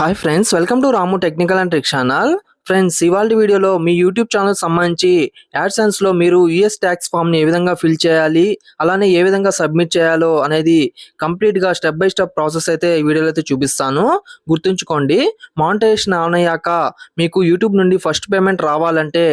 Hi friends, welcome to Ramu technical and trick channel. Friends, ఇవాళ వీడియోలో మీ YouTube channel సంబంధించి యాడ్సెన్స్లో మీరు యూఎస్ ట్యాక్స్ ఫామ్ని ఏ విధంగా ఫిల్ చేయాలి, అలానే ఏ విధంగా సబ్మిట్ చేయాలో అనేది కంప్లీట్గా స్టెప్ బై స్టెప్ ప్రాసెస్ అయితే ఈ వీడియోలో అయితే చూపిస్తాను. గుర్తుంచుకోండి, మానిటైజేషన్ ఆన్ అయ్యాక మీకు యూట్యూబ్ నుండి ఫస్ట్ పేమెంట్ రావాలంటే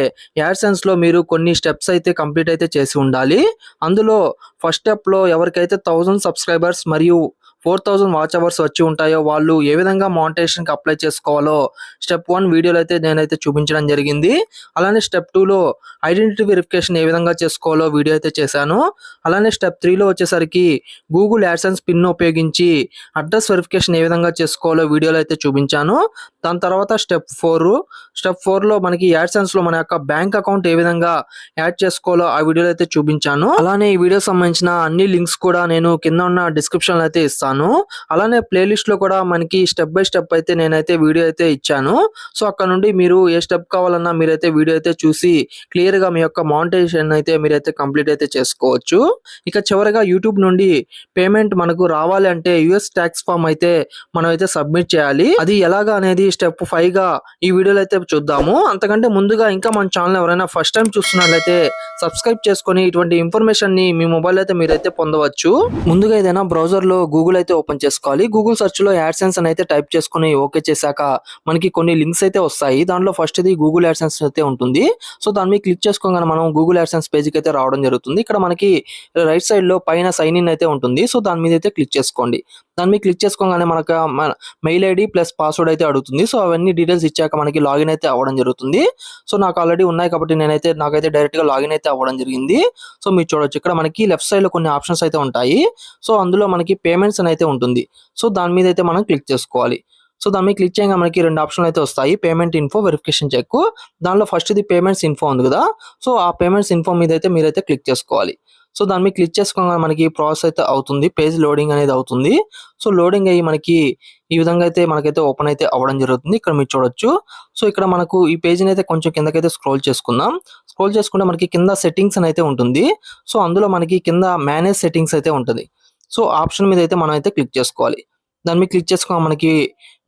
యాడ్సెన్స్లో మీరు కొన్ని స్టెప్స్ అయితే కంప్లీట్ అయితే చేసి ఉండాలి. అందులో ఫస్ట్ స్టెప్లో ఎవరికైతే 1000 సబ్స్క్రైబర్స్ మరియు 4000 వాచ్ అవర్స్ వచ్చి ఉంటాయో వాళ్ళు ఏ విధంగా మానిటైజేషన్కి అప్లై చేసుకోవాలో స్టెప్ 1 వీడియోలో అయితే నేనైతే చూపించడం జరిగింది. అలానే స్టెప్ 2లో ఐడెంటిటీ వెరిఫికేషన్ ఏ విధంగా చేసుకోవాలో వీడియో అయితే చేశాను. అలానే స్టెప్ 3లో వచ్చేసరికి గూగుల్ యాడ్సెన్స్ పిన్ ఉపయోగించి అడ్రస్ వెరిఫికేషన్ ఏ విధంగా చేసుకోవాలో వీడియోలో అయితే చూపించాను. దాని తర్వాత స్టెప్ 4లో మనకి యాడ్సెన్స్లో మన యొక్క బ్యాంక్ అకౌంట్ ఏ విధంగా యాడ్ చేసుకోవాలో ఆ వీడియోలో అయితే చూపించాను. అలానే ఈ వీడియో సంబంధించిన అన్ని లింక్స్ కూడా నేను కింద ఉన్న డిస్క్రిప్షన్లో అయితే ఇస్తాను. అలానే ప్లేలిస్ట్ లో కూడా మనకి స్టెప్ బై స్టెప్ అయితే నేనైతే వీడియో అయితే ఇచ్చాను. సో అక్కడ నుండి మీరు ఏ స్టెప్ కావాలన్నా మీరైతే వీడియో అయితే చూసి క్లియర్ గా మీ యొక్క మానిటైజేషన్ అయితే మీరైతే కంప్లీట్ అయితే చేసుకోవచ్చు. ఇక చివరిగా యూట్యూబ్ నుండి పేమెంట్ మనకు రావాలి అంటే యుఎస్ ట్యాక్స్ ఫామ్ అయితే మనం అయితే సబ్మిట్ చేయాలి. అది ఎలాగా అనేది స్టెప్ 5 గా ఈ వీడియోలో అయితే చూద్దాము. అంతకంటే ముందుగా ఇంకా మన ఛానల్ ఎవరైనా ఫస్ట్ టైం చూస్తున్నట్లయితే సబ్స్క్రైబ్ చేసుకొని ఇటువంటి ఇన్ఫర్మేషన్ ని మీ మొబైల్ అయితే మీరైతే పొందవచ్చు. ముందుగా ఏదైనా బ్రౌజర్ లో గూగుల్ అయితే ఓపెన్ చేసుకోవాలి. గూగుల్ సెర్చ్ లో యాడ్సెన్స్ అని అయితే టైప్ చేసుకుని ఓకే చేశాక మనకి కొన్ని లింక్స్ అయితే వస్తాయి. దాంట్లో ఫస్ట్ ఇది గూగుల్ యాడ్సెన్స్ అయితే ఉంటుంది. సో దాని మీద క్లిక్ చేసుకోగానే మనం గూగుల్ యాడ్సెన్స్ పేజ్కి అయితే రావడం జరుగుతుంది. ఇక్కడ మనకి రైట్ సైడ్ లో పైన సైన్ ఇన్ అయితే ఉంటుంది. సో దాని మీద అయితే క్లిక్ చేసుకోండి. దాని మీద క్లిక్ చేసుకోగానే మనకు మెయిల్ ఐడి ప్లస్ పాస్వర్డ్ అయితే అడుగుతుంది. సో అవన్నీ డీటెయిల్స్ ఇచ్చాక మనకి లాగిన్ అయితే అవ్వడం జరుగుతుంది. సో నాకు ఆల్రెడీ ఉన్నాయి కాబట్టి నాకైతే డైరెక్ట్ గా లాగిన్ అయితే అవ్వడం జరిగింది. సో మీరు చూడొచ్చు, ఇక్కడ మనకి లెఫ్ట్ సైడ్ లో కొన్ని ఆప్షన్స్ అయితే ఉంటాయి. సో అందులో మనకి పేమెంట్స్ అని అయితే ఉంటుంది. సో దాని మీద అయితే మనం క్లిక్ చేసుకోవాలి. సో దాని మీద క్లిక్ చేయగా మనకి 2 ఆప్షన్లు అయితే వస్తాయి, పేమెంట్ ఇన్ఫో, వెరిఫికేషన్ చెక్. దానిలో ఫస్ట్ ఇది పేమెంట్స్ ఇన్ఫో ఉంది కదా, సో ఆ పేమెంట్స్ ఇన్ఫో మీద అయితే మీరైతే క్లిక్ చేసుకోవాలి. సో దాని మీద క్లిక్ చేసుకోగానే మనకి ప్రాసెస్ అయితే అవుతుంది, పేజ్ లోడింగ్ అనేది అవుతుంది. సో లోడింగ్ అయ్యి మనకి ఈ విధంగా అయితే మనకైతే ఓపెన్ అయితే అవ్వడం జరుగుతుంది. ఇక్కడ మీరు చూడొచ్చు. సో ఇక్కడ మనకు ఈ పేజ్ని అయితే కొంచెం కిందకైతే స్క్రోల్ చేసుకుందాం. స్క్రోల్ చేసుకుంటే మనకి కింద సెట్టింగ్స్ అని అయితే ఉంటుంది. సో అందులో మనకి కింద మేనేజ్ సెట్టింగ్స్ అయితే ఉంటుంది. సో ఆప్షన్ మీద అయితే మనం అయితే క్లిక్ చేసుకోవాలి. దాని మీద క్లిక్ చేసుకోగా మనకి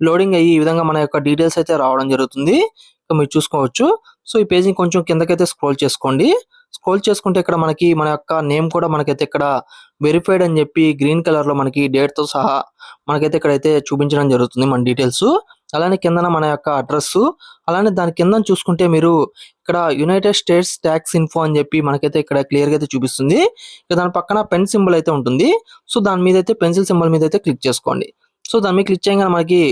లోడింగ్ అయ్యి ఈ విధంగా మన యొక్క డీటెయిల్స్ అయితే రావడం జరుగుతుంది. ఇక్కడ మీరు చూసుకోవచ్చు. సో ఈ పేజ్ని కొంచెం కిందకైతే స్క్రోల్ చేసుకోండి. స్క్రోల్ చేసుకుంటే ఇక్కడ మనకి మన యొక్క నేమ్ కూడా మనకైతే ఇక్కడ వెరిఫైడ్ అని చెప్పి గ్రీన్ కలర్ లో మనకి డేట్ తో సహా మనకైతే ఇక్కడైతే చూపించడం జరుగుతుంది మన డీటెయిల్స్. అలానే కిందన మన యొక్క అడ్రస్, అలానే దాని కింద చూసుకుంటే మీరు ఇక్కడ యునైటెడ్ స్టేట్స్ ట్యాక్స్ ఇన్ఫో అని చెప్పి మనకైతే ఇక్కడ క్లియర్ గా అయితే చూపిస్తుంది. ఇక దాని పక్కన పెన్ సింబల్ అయితే ఉంటుంది. సో దాని మీద అయితే పెన్సిల్ సింబల్ మీద అయితే క్లిక్ చేసుకోండి. సో దాని మీద క్లిక్ చేయగానే మనకి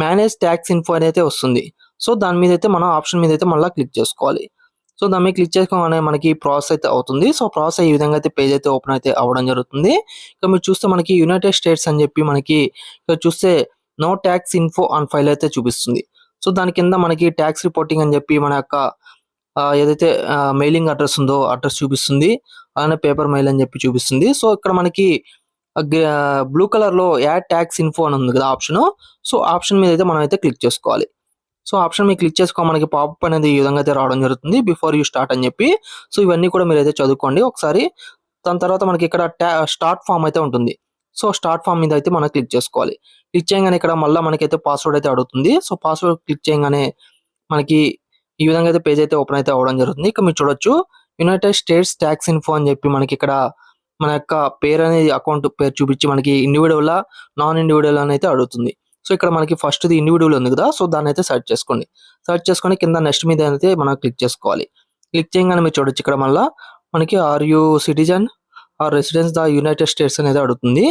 మేనేజ్ ట్యాక్స్ ఇన్ఫో అని అయితే వస్తుంది. సో దాని మీద అయితే మనం ఆప్షన్ మీద అయితే మళ్ళీ క్లిక్ చేసుకోవాలి. సో దాని మీద క్లిక్ చేసుకోగానే మనకి ప్రాసెస్ అయితే అవుతుంది. సో ప్రాసెస్ ఈ విధంగా అయితే పేజ్ అయితే ఓపెన్ అయితే అవ్వడం జరుగుతుంది. ఇక మీరు చూస్తే మనకి యునైటెడ్ స్టేట్స్ అని చెప్పి మనకి ఇక్కడ చూస్తే no tax info on file అయితే చూపిస్తుంది. సో దాని కింద మనకి ట్యాక్స్ రిపోర్టింగ్ అని చెప్పి మన యొక్క ఏదైతే మెయిలింగ్ అడ్రస్ ఉందో అడ్రస్ చూపిస్తుంది. అలానే పేపర్ మెయిల్ అని చెప్పి చూపిస్తుంది. సో ఇక్కడ మనకి బ్లూ కలర్ లో యాడ్ ట్యాక్స్ ఇన్ఫో అని ఉంది కదా ఆప్షన్. సో ఆప్షన్ మీద అయితే మనం అయితే క్లిక్ చేసుకోవాలి. సో ఆప్షన్ మీద క్లిక్ చేసుకో మనకి పాపప్ అనేది ఈ విధంగా అయితే రావడం జరుగుతుంది, బిఫోర్ యూ స్టార్ట్ అని చెప్పి. సో ఇవన్నీ కూడా మీరు అయితే చదువుకోండి ఒకసారి. దాని తర్వాత మనకి ఇక్కడ స్టార్ట్ ఫామ్ అయితే ఉంటుంది. సో స్టార్ట్ ఫామ్ మీద అయితే మనం క్లిక్ చేసుకోవాలి. క్లిక్ చేయగానే ఇక్కడ మళ్ళీ మనకైతే పాస్వర్డ్ అయితే అడుగుతుంది. సో పాస్వర్డ్ క్లిక్ చేయగానే మనకి ఈ విధంగా అయితే పేజ్ అయితే ఓపెన్ అయితే అవ్వడం జరుగుతుంది. ఇక్కడ మీరు చూడొచ్చు, యునైటెడ్ స్టేట్స్ ట్యాక్స్ ఇన్ఫో అని చెప్పి మనకి ఇక్కడ మన యొక్క పేరు అనేది అకౌంట్ పేరు చూపించి మనకి ఇండివిడువల్ నాన్ ఇండివిడువల్ అని అయితే అడుగుతుంది. సో ఇక్కడ మనకి ఫస్ట్ ది ఇండివిడువల్ ఉంది కదా, సో దాన్ని అయితే సెర్చ్ చేసుకోండి. సెర్చ్ చేసుకొని కింద నెక్స్ట్ మీద అయితే మనం క్లిక్ చేసుకోవాలి. క్లిక్ చేయగానే మీరు చూడొచ్చు, ఇక్కడ మళ్ళీ మనకి are you citizen or residence the United States అనేది అడుగుతుంది.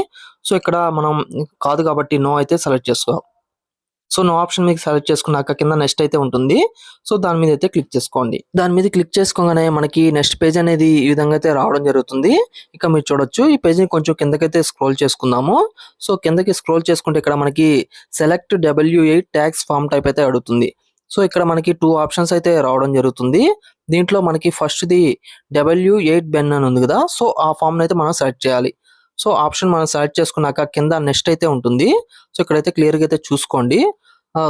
సో ఇక్కడ మనం కాదు కాబట్టి నో అయితే సెలెక్ట్ చేసుకోవాలి. సో నో ఆప్షన్ మీకు సెలెక్ట్ చేసుకున్నాక కింద నెక్స్ట్ అయితే ఉంటుంది. సో దాని మీద అయితే క్లిక్ చేసుకోండి. దాని మీద క్లిక్ చేసుకోగానే మనకి నెక్స్ట్ పేజ్ అనేది ఈ విధంగా అయితే రావడం జరుగుతుంది. ఇక మీరు చూడొచ్చు, ఈ పేజ్ని కొంచెం కిందకైతే స్క్రోల్ చేసుకుందాము. సో కిందకి స్క్రోల్ చేసుకుంటే ఇక్కడ మనకి select W8 tax form type అయితే అడుగుతుంది. సో ఇక్కడ మనకి 2 ఆప్షన్స్ అయితే రావడం జరుగుతుంది. దీంట్లో మనకి ఫస్ట్ ది W8 బెన్ అని ఉంది కదా, సో ఆ ఫామ్ అయితే మనం సెలెక్ట్ చేయాలి. సో ఆప్షన్ మనం సెలెక్ట్ చేసుకున్నాక కింద నెక్స్ట్ అయితే ఉంటుంది. సో ఇక్కడైతే క్లియర్ గా అయితే చూసుకోండి.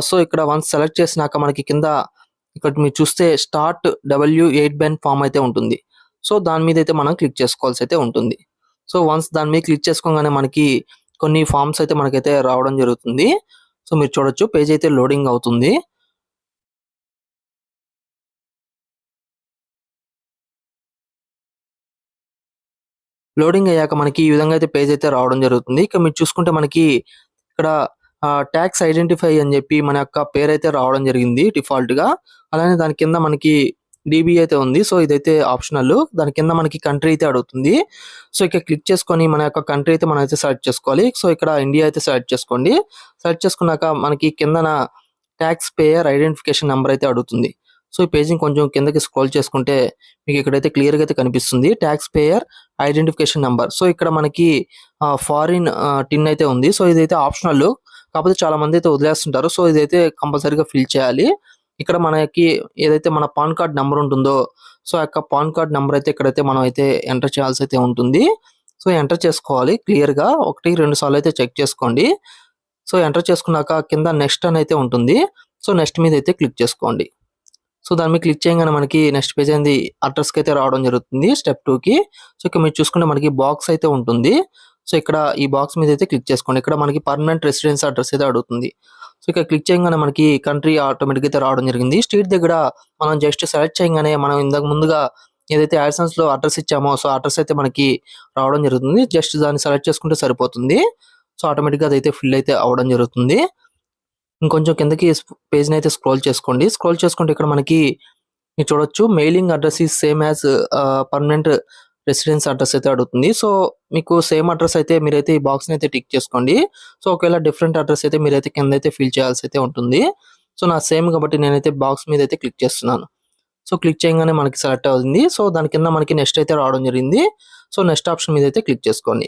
సో ఇక్కడ వన్స్ సెలెక్ట్ చేసినాక మనకి కింద ఇక్కడ మీరు చూస్తే స్టార్ట్ W8 బెన్ ఫామ్ అయితే ఉంటుంది. సో దాని మీద అయితే మనం క్లిక్ చేసుకోవాల్సి అయితే ఉంటుంది. సో వన్స్ దాని మీద క్లిక్ చేసుకోగానే మనకి కొన్ని ఫామ్స్ అయితే మనకైతే రావడం జరుగుతుంది. సో మీరు చూడొచ్చు పేజ్ అయితే లోడింగ్ అవుతుంది. లోడింగ్ అయ్యాక మనకి ఈ విధంగా అయితే పేజ్ అయితే రావడం జరుగుతుంది. ఇక మీరు చూసుకుంటే మనకి ఇక్కడ టాక్స్ ఐడెంటిఫై అని చెప్పి మన యొక్క పేరైతే రావడం జరిగింది డిఫాల్ట్‌గా. అలానే దాని కింద మనకి డీబీ అయితే ఉంది. సో ఇదైతే ఆప్షనల్. దాని కింద మనకి కంట్రీ అయితే అడుగుతుంది. సో ఇక్కడ క్లిక్ చేసుకొని మన యొక్క కంట్రీ అయితే మనమైతే సెలెక్ట్ చేసుకోవాలి. సో ఇక్కడ ఇండియా అయితే సెలెక్ట్ చేసుకోండి. సెలెక్ట్ చేసుకున్నాక మనకి కిందన టాక్స్ పేయర్ ఐడెంటిఫికేషన్ నంబర్ అయితే అడుగుతుంది. సో ఈ పేజ్‌ని కొంచెం కిందకి స్క్రోల్ చేసుకుంటే మీకు ఇక్కడైతే క్లియర్‌గా అయితే కనిపిస్తుంది. Talks payer identification number. So ఇక్కడ మనకి ఫారిన్ టిన్ అయితే ఉంది. సో ఇదైతే ఆప్షనల్. కాకపోతే చాలా మంది అయితే వదిలేస్తుంటారు. సో ఇదైతే కంపల్సరీగా ఫిల్ చేయాలి. ఇక్కడ మనకి ఏదైతే మన పాన్ కార్డ్ నంబర్ ఉంటుందో, సో ఆ యొక్క పాన్ కార్డ్ నంబర్ అయితే ఇక్కడైతే మనం అయితే ఎంటర్ చేయాల్సి అయితే ఉంటుంది. సో ఎంటర్ చేసుకోవాలి క్లియర్‌గా 1, 2 సార్లు అయితే చెక్ చేసుకోండి. సో ఎంటర్ చేసుకున్నాక కింద నెక్స్ట్ అని అయితే ఉంటుంది. సో నెక్స్ట్ మీద అయితే క్లిక్ చేసుకోండి. సో దాని మీద క్లిక్ చేయగానే మనకి నెక్స్ట్ పేజ్ అనేది అడ్రస్‌కి అయితే రావడం జరుగుతుంది స్టెప్ 2కి. సో ఇక్కడ మీరు చూసుకుంటే మనకి బాక్స్ అయితే ఉంటుంది. సో ఇక్కడ ఈ బాక్స్ మీద అయితే క్లిక్ చేసుకోండి. ఇక్కడ మనకి పర్మనెంట్ రెసిడెన్స్ అడ్రస్ అయితే అడుగుతుంది. సో ఇక్కడ క్లిక్ చేయగానే మనకి కంట్రీ ఆటోమేటిక్‌గా అయితే రావడం జరిగింది. స్ట్రీట్ దగ్గర మనం జస్ట్ సెలెక్ట్ చేయగానే మనం ఇంతకు ముందుగా ఏదైతే యాడ్సెన్స్‌లో అడ్రస్ ఇచ్చామో సో అడ్రస్ అయితే మనకి రావడం జరుగుతుంది. జస్ట్ దాన్ని సెలెక్ట్ చేసుకుంటే సరిపోతుంది. సో ఆటోమేటిక్‌గా అదైతే ఫిల్ అయితే అవ్వడం జరుగుతుంది. ఇంకొంచెం కిందకి పేజ్‌ని అయితే స్క్రోల్ చేసుకోండి. స్క్రోల్ చేసుకుంటే ఇక్కడ మనకి మీరు చూడొచ్చు mailing address is same as permanent residence address అయితే అడుగుతుంది. సో మీకు సేమ్ అడ్రస్ అయితే మీరైతే ఈ బాక్స్‌ని అయితే టిక్ చేసుకోండి. సో ఒకవేళ డిఫరెంట్ అడ్రస్ అయితే మీరైతే కింద అయితే ఫిల్ చేయాల్సి అయితే ఉంటుంది. సో నా సేమ్ కాబట్టి నేనైతే బాక్స్ మీద అయితే క్లిక్ చేస్తున్నాను. సో క్లిక్ చేయగానే మనకి సెలెక్ట్ అవుతుంది. సో దాని కింద మనకి నెక్స్ట్ అయితే రావడం జరిగింది. సో నెక్స్ట్ ఆప్షన్ మీద అయితే క్లిక్ చేసుకోండి.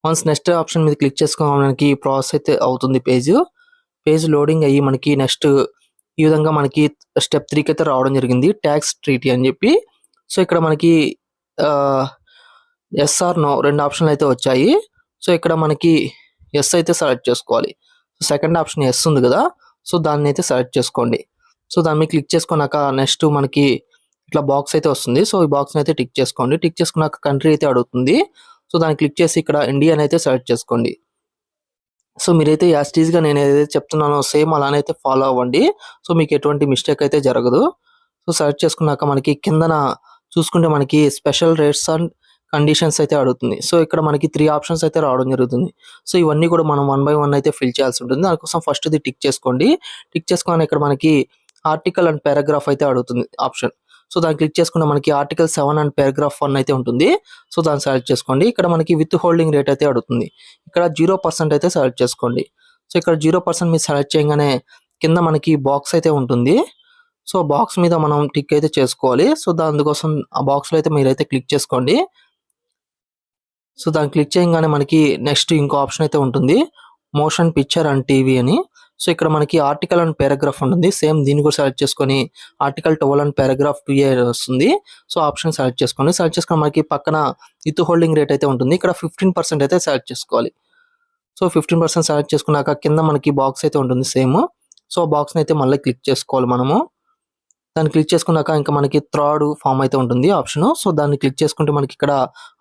వన్స్ నెక్స్ట్ ఆప్షన్ మీద క్లిక్ చేసుకోగానే మనకి ప్రాసెస్ అయితే అవుతుంది పేజ్. పేజ్ లోడింగ్ అయ్యి మనకి నెక్స్ట్ ఈ విధంగా మనకి స్టెప్ 3కి అయితే రావడం జరిగింది. టాక్స్ ట్రీటీ అని చెప్పి. సో ఇక్కడ మనకి యెస్ ఆర్ నో 2 ఆప్షన్లు అయితే వచ్చాయి. సో ఇక్కడ మనకి యెస్ అయితే సెలెక్ట్ చేసుకోవాలి. సెకండ్ ఆప్షన్ యెస్ ఉంది కదా! సో దాన్ని అయితే సెలెక్ట్ చేసుకోండి. సో దాని మీద క్లిక్ చేసుకున్నాక నెక్స్ట్ మనకి ఇట్లా బాక్స్ అయితే వస్తుంది. సో ఈ బాక్స్‌ని అయితే టిక్ చేసుకోండి. టిక్ చేసుకున్నాక కంట్రీ అయితే అడుగుతుంది. సో దాన్ని క్లిక్ చేసి ఇక్కడ ఇండియా అని అయితే సెలెక్ట్ చేసుకోండి. సో మీరైతే యాజ్ ఇట్ ఈస్‌గా నేను ఏదైతే చెప్తున్నానో సేమ్ అలానే అయితే ఫాలో అవ్వండి. సో మీకు ఎటువంటి మిస్టేక్ అయితే జరగదు. సో సెలెక్ట్ చేసుకున్నాక మనకి కిందన చూసుకుంటే మనకి స్పెషల్ రేట్స్ అండ్ కండిషన్స్ అయితే అడుగుతుంది. సో ఇక్కడ మనకి 3 ఆప్షన్స్ అయితే రావడం జరుగుతుంది. సో ఇవన్నీ కూడా మనం 1 బై 1 అయితే ఫిల్ చేయాల్సి ఉంటుంది. దానికోసం ఫస్ట్‌ది టిక్ చేసుకోండి. టిక్ చేసుకోగానే ఇక్కడ మనకి ఆర్టికల్ అండ్ పారాగ్రాఫ్ అయితే అడుగుతుంది ఆప్షన్. సో దాన్ని క్లిక్ చేసుకుంటే మనకి ఆర్టికల్ 7 అండ్ పారాగ్రాఫ్ 1 అయితే ఉంటుంది. సో దాన్ని సెలెక్ట్ చేసుకోండి. ఇక్కడ మనకి విత్ హోల్డింగ్ రేట్ అయితే అడుగుతుంది. ఇక్కడ 0% అయితే సెలెక్ట్ చేసుకోండి. సో ఇక్కడ 0% మీరు సెలెక్ట్ చేయగానే కింద మనకి బాక్స్ అయితే ఉంటుంది. సో బాక్స్ మీద మనం టిక్ అయితే చేసుకోవాలి. సో అందుకోసం ఆ బాక్స్‌లో అయితే మీరైతే క్లిక్ చేసుకోండి. సో దాన్ని క్లిక్ చేయగానే మనకి నెక్స్ట్ ఇంకో ఆప్షన్ అయితే ఉంటుంది. మోషన్ పిక్చర్ అండ్ టీవీ అని. సో ఇక్కడ మనకి ఆర్టికల్ అండ్ పారాగ్రాఫ్ ఉంటుంది. సేమ్ దీన్ని కూడా సెలెక్ట్ చేసుకొని ఆర్టికల్ 12 అండ్ పారాగ్రాఫ్ 2A వస్తుంది. సో ఆప్షన్ సెలెక్ట్ చేసుకోండి. సెలెక్ట్ చేసుకొని మనకి పక్కన విత్ హోల్డింగ్ రేట్ అయితే ఉంటుంది. ఇక్కడ 15% అయితే సెలెక్ట్ చేసుకోవాలి. సో 15% సెలెక్ట్ చేసుకున్నాక కింద మనకి బాక్స్ అయితే ఉంటుంది సేమ్. సో బాక్స్‌ని అయితే మళ్ళీ క్లిక్ చేసుకోవాలి మనము. దాన్ని క్లిక్ చేసుకున్నాక ఇంకా మనకి థర్డ్ ఫార్మ్ అయితే ఉంటుంది ఆప్షన్. సో దాన్ని క్లిక్ చేసుకుంటే మనకి ఇక్కడ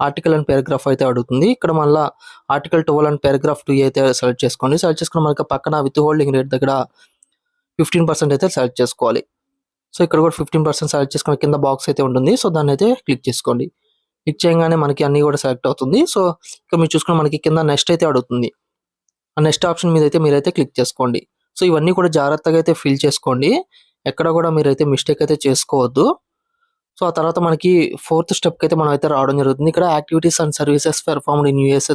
ఆర్టికల్ అండ్ పారాగ్రాఫ్ అయితే అడుగుతుంది. ఇక్కడ మళ్ళా ఆర్టికల్ 12 అండ్ పారాగ్రాఫ్ 2 అయితే సెలెక్ట్ చేసుకోండి. సెలెక్ట్ చేసుకుని మనకి పక్కన విత్ హోల్డింగ్ రేట్ దగ్గర 15% అయితే సెలెక్ట్ చేసుకోవాలి. సో ఇక్కడ కూడా 15% సెలెక్ట్ చేసుకుని కింద బాక్స్ అయితే ఉంటుంది. సో దాన్ని అయితే క్లిక్ చేసుకోండి. క్లిక్ చేయగానే మనకి అన్ని కూడా సెలెక్ట్ అవుతుంది. సో ఇక్కడ మీరు చూసుకుని మనకి కింద నెక్స్ట్ అయితే అడుగుతుంది. ఆ నెక్స్ట్ ఆప్షన్ మీద అయితే మీరైతే క్లిక్ చేసుకోండి. సో ఇవన్నీ కూడా జాగ్రత్తగా అయితే ఫిల్ చేసుకోండి. ఎక్కడ కూడా మీరైతే మిస్టేక్ అయితే చేసుకోవద్దు. సో ఆ తర్వాత మనకి 4th స్టెప్‌కి అయితే మనం అయితే రావడం జరుగుతుంది. ఇక్కడ activities and services performed in US.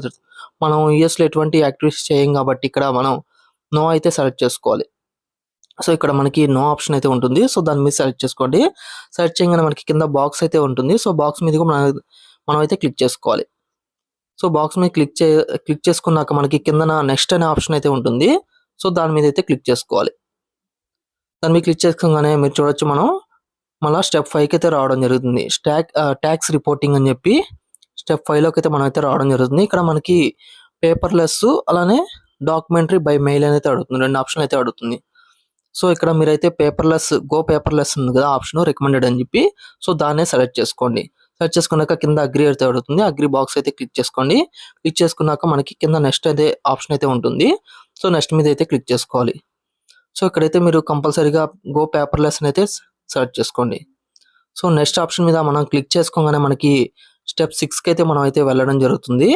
మనం యూఎస్‌లో ఎటువంటి యాక్టివిటీస్ చేయం కాబట్టి ఇక్కడ మనం నో అయితే సెలెక్ట్ చేసుకోవాలి. సో ఇక్కడ మనకి నో ఆప్షన్ అయితే ఉంటుంది. సో దాని మీద సెలెక్ట్ చేసుకోండి. సెలెక్ట్ చేయగానే మనకి కింద బాక్స్ అయితే ఉంటుంది. సో బాక్స్ మీద కూడా మనం అయితే క్లిక్ చేసుకోవాలి. సో బాక్స్ మీద క్లిక్ చేసుకున్నాక మనకి కిందన నెక్స్ట్ అనే ఆప్షన్ అయితే ఉంటుంది. సో దాని మీద అయితే క్లిక్ చేసుకోవాలి. దాని మీద క్లిక్ చేసుకోగానే మీరు చూడొచ్చు మనం మళ్ళా స్టెప్ 5కి అయితే రావడం జరుగుతుంది. టాక్స్ రిపోర్టింగ్ అని చెప్పి స్టెప్ 5లోకి అయితే మనం అయితే రావడం జరుగుతుంది. ఇక్కడ మనకి పేపర్‌లెస్ అలానే డాక్యుమెంటరీ బై మెయిల్ అని అయితే అడుగుతుంది. 2 ఆప్షన్లు అయితే అడుగుతుంది. సో ఇక్కడ మీరైతే గో పేపర్‌లెస్ ఉంది కదా ఆప్షన్ రికమెండెడ్ అని చెప్పి. సో దాన్నే సెలెక్ట్ చేసుకోండి. సెలెక్ట్ చేసుకున్నాక కింద అగ్రీ అయితే అడుగుతుంది. అగ్రీ బాక్స్ అయితే క్లిక్ చేసుకోండి. క్లిక్ చేసుకున్నాక మనకి కింద నెక్స్ట్ అయితే ఆప్షన్ అయితే ఉంటుంది. సో నెక్స్ట్ మీద అయితే క్లిక్ చేసుకోవాలి. సో ఇక్కడైతే మీరు కంపల్సరీగా గో పేపర్లెస్ అయితే సెలెక్ట్ చేసుకోండి. సో నెక్స్ట్ ఆప్షన్ మీద మనం క్లిక్ చేసుకోగానే మనకి స్టెప్ 6కి అయితే మనం అయితే వెళ్ళడం జరుగుతుంది.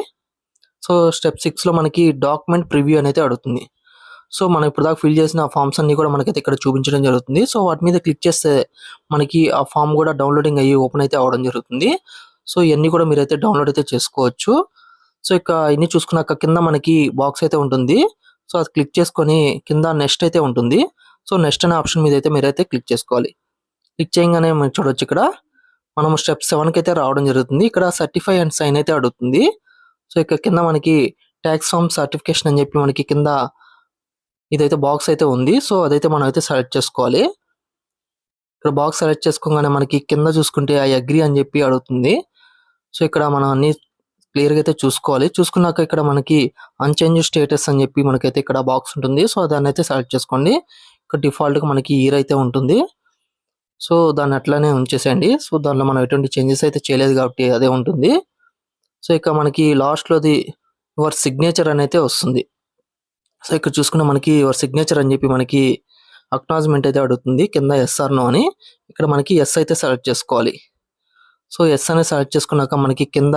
సో స్టెప్ 6లో మనకి డాక్యుమెంట్ ప్రివ్యూ అనేది అడుగుతుంది. సో మనం ఇప్పుడు దాకా ఫిల్ చేసిన ఫామ్స్ అన్ని కూడా మనకైతే ఇక్కడ చూపించడం జరుగుతుంది. సో వాటి మీద క్లిక్ చేస్తే మనకి ఆ ఫామ్ కూడా డౌన్లోడింగ్ అయ్యి ఓపెన్ అయితే అవ్వడం జరుగుతుంది. సో ఇవన్నీ కూడా మీరైతే డౌన్లోడ్ అయితే చేసుకోవచ్చు. సో ఇక ఇన్ని చూసుకున్నాక కింద మనకి బాక్స్ అయితే ఉంటుంది. సో అది క్లిక్ చేసుకొని కింద నెక్స్ట్ అయితే ఉంటుంది. సో నెక్స్ట్ అనే ఆప్షన్ మీద అయితే మీరైతే క్లిక్ చేసుకోవాలి. క్లిక్ చేయగానే మీరు చూడొచ్చు ఇక్కడ మనం స్టెప్ 7కి అయితే రావడం జరుగుతుంది. ఇక్కడ సర్టిఫై అండ్ సైన్ అయితే అడుగుతుంది. సో ఇక్కడ కింద మనకి ట్యాక్స్ ఫామ్ సర్టిఫికేషన్ అని చెప్పి మనకి కింద ఇదైతే బాక్స్ అయితే ఉంది. సో అదైతే మనం అయితే సెలెక్ట్ చేసుకోవాలి. ఇక్కడ బాక్స్ సెలెక్ట్ చేసుకోగానే మనకి కింద చూసుకుంటే ఐ అగ్రీ అని చెప్పి అడుగుతుంది. సో ఇక్కడ మనం అన్ని క్లియర్గా అయితే చూసుకోవాలి. చూసుకున్నాక ఇక్కడ మనకి అన్చేంజ్ స్టేటస్ అని చెప్పి మనకైతే ఇక్కడ బాక్స్ ఉంటుంది. సో దాన్ని అయితే సెలెక్ట్ చేసుకోండి. ఇక్కడ డిఫాల్ట్గా మనకి ఇయర్ అయితే ఉంటుంది. సో దాన్ని అట్లానే ఉంచేసేయండి. సో దానిలో మనం ఎటువంటి చేంజెస్ అయితే చేయలేదు కాబట్టి అదే ఉంటుంది. సో ఇక మనకి లాస్ట్లోది యువర్ సిగ్నేచర్ అని అయితే వస్తుంది. సో ఇక్కడ చూసుకుంటే మనకి యువర్ సిగ్నేచర్ అని చెప్పి మనకి అక్నాలజ్మెంట్ అయితే అడుగుతుంది కింద ఎస్ ఆర్ నో అని. ఇక్కడ మనకి ఎస్ అయితే సెలెక్ట్ చేసుకోవాలి. సో ఎస్ అనేది సెలెక్ట్ చేసుకున్నాక మనకి కింద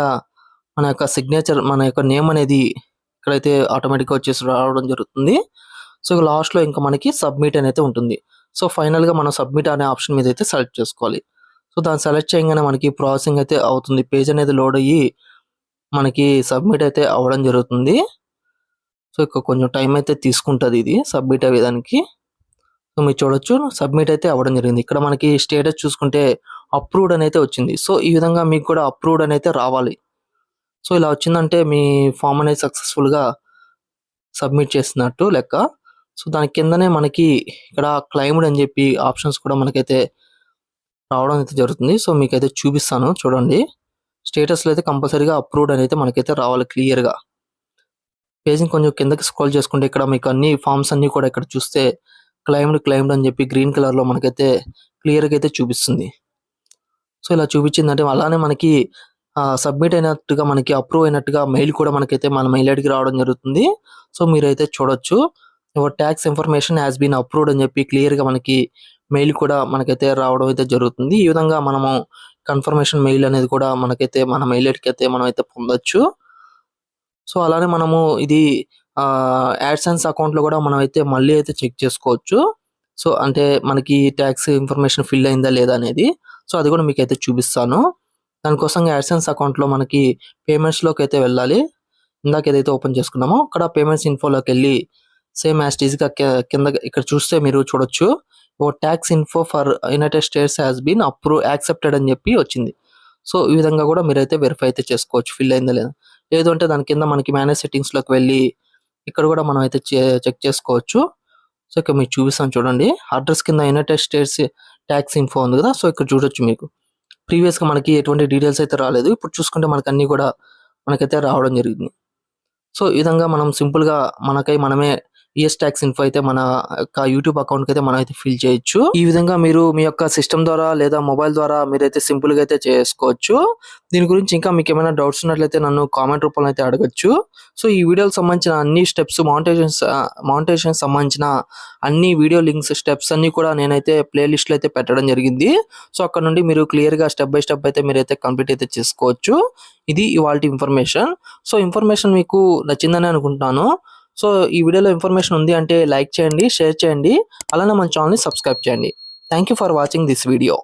మన యొక్క సిగ్నేచర్ మన యొక్క నేమ్ అనేది ఇక్కడైతే ఆటోమేటిక్గా వచ్చేసి రావడం జరుగుతుంది. సో లాస్ట్లో ఇంకా మనకి సబ్మిట్ అనేది ఉంటుంది. సో ఫైనల్గా మనం సబ్మిట్ అనే ఆప్షన్ మీద అయితే సెలెక్ట్ చేసుకోవాలి. సో దాన్ని సెలెక్ట్ చేయగానే మనకి ప్రాసెసింగ్ అయితే అవుతుంది. పేజ్ అనేది లోడ్ అయ్యి మనకి సబ్మిట్ అయితే అవ్వడం జరుగుతుంది. సో ఇక కొంచెం టైం అయితే తీసుకుంటుంది ఇది సబ్మిట్ అయ్యేదానికి. సో మీరు చూడొచ్చు సబ్మిట్ అయితే అవ్వడం జరిగింది. ఇక్కడ మనకి స్టేటస్ చూసుకుంటే అప్రూవ్డ్ అని అయితే వచ్చింది. సో ఈ విధంగా మీకు కూడా అప్రూవ్డ్ అని అయితే రావాలి. సో ఇలా వచ్చిందంటే మీ ఫామ్ అనేది సక్సెస్ఫుల్గా సబ్మిట్ చేసినట్టు లెక్క. సో దాని కిందనే మనకి ఇక్కడ క్లైమ్డ్ అని చెప్పి ఆప్షన్స్ కూడా మనకైతే రావడం అయితే జరుగుతుంది. సో మీకైతే చూపిస్తాను చూడండి. స్టేటస్లో అయితే కంపల్సరీగా అప్రూవ్డ్ అని అయితే మనకైతే రావాలి క్లియర్గా. పేజ్ని కొంచెం కిందకి స్క్రోల్ చేసుకుంటే ఇక్కడ మీకు అన్ని ఫామ్స్ అన్ని కూడా ఇక్కడ చూస్తే క్లైమ్డ్ అని చెప్పి గ్రీన్ కలర్లో మనకైతే క్లియర్గా అయితే చూపిస్తుంది. సో ఇలా చూపించిందంటే అలానే మనకి సబ్మిట్ అయినట్టుగా మనకి అప్రూవ్ అయినట్టుగా మెయిల్ కూడా మనకైతే మన మెయిల్ ఐడికి రావడం జరుగుతుంది. సో మీరైతే చూడొచ్చు your tax information has been approved అని చెప్పి క్లియర్గా మనకి మెయిల్ కూడా మనకైతే రావడం అయితే జరుగుతుంది. ఈ విధంగా మనము కన్ఫర్మేషన్ మెయిల్ అనేది కూడా మనకైతే మన మెయిల్ ఐడికి అయితే మనం అయితే పొందొచ్చు. సో అలానే మనము ఇది యాడ్సెన్స్ అకౌంట్లో కూడా మనం అయితే మళ్ళీ అయితే చెక్ చేసుకోవచ్చు. సో అంటే మనకి ట్యాక్స్ ఇన్ఫర్మేషన్ ఫిల్ అయిందా లేదా అనేది. సో అది కూడా మీకు అయితే చూపిస్తాను. దానికోసం యాడ్సెన్స్ అకౌంట్లో మనకి పేమెంట్స్లోకి అయితే వెళ్ళాలి. ఇందాక ఏదైతే ఓపెన్ చేసుకున్నామో అక్కడ పేమెంట్స్ ఇన్ఫోలోకి వెళ్ళి సేమ్ యాజ్ ఈజ్గా కింద ఇక్కడ చూస్తే మీరు చూడొచ్చు ఓ tax info for United States has been accepted అని చెప్పి వచ్చింది. సో ఈ విధంగా కూడా మీరైతే వెరిఫై అయితే చేసుకోవచ్చు ఫిల్ అయిందా లేదా. లేదు అంటే దాని కింద మనకి మేనేజ్ సెట్టింగ్స్లోకి వెళ్ళి ఇక్కడ కూడా మనం అయితే చెక్ చేసుకోవచ్చు. సో ఇక్కడ మీకు చూపిస్తాను చూడండి. అడ్రస్ కింద యునైటెడ్ స్టేట్స్ ట్యాక్స్ ఇన్ఫో ఉంది కదా. సో ఇక్కడ చూడొచ్చు మీకు ప్రీవియస్గా మనకి ఎటువంటి డీటెయిల్స్ అయితే రాలేదు. ఇప్పుడు చూసుకుంటే మనకి అన్నీ కూడా మనకైతే రావడం జరిగింది. సో ఈ విధంగా మనం సింపుల్గా మనమే ఈఎస్ ట్యాక్స్ ఇన్ఫో అయితే మన యొక్క యూట్యూబ్ అకౌంట్కి అయితే మనం అయితే ఫిల్ చేయొచ్చు. ఈ విధంగా మీరు మీ యొక్క సిస్టమ్ ద్వారా లేదా మొబైల్ ద్వారా మీరైతే సింపుల్గా అయితే చేసుకోవచ్చు. దీని గురించి ఇంకా మీకు ఏమైనా డౌట్స్ ఉన్నట్లయితే నన్ను కామెంట్ రూపంలో అయితే అడగచ్చు. సో ఈ వీడియోకి సంబంధించిన అన్ని స్టెప్స్ మౌంటేషన్ సంబంధించిన అన్ని వీడియో లింక్స్ స్టెప్స్ అన్ని కూడా నేనైతే ప్లేలిస్ట్లో అయితే పెట్టడం జరిగింది. సో అక్కడ నుండి మీరు క్లియర్గా స్టెప్ బై స్టెప్ అయితే మీరైతే కంప్లీట్ అయితే చేసుకోవచ్చు. ఇది ఇవాల్టి ఇన్ఫర్మేషన్. సో ఇన్ఫర్మేషన్ మీకు నచ్చిందని అనుకుంటున్నాను. సో ఈ వీడియోలో ఇన్ఫర్మేషన్ ఉంది అంటే లైక్ చేయండి, షేర్ చేయండి, అలానే మన ఛానల్ని సబ్స్క్రైబ్ చేయండి. Thank you for watching this video.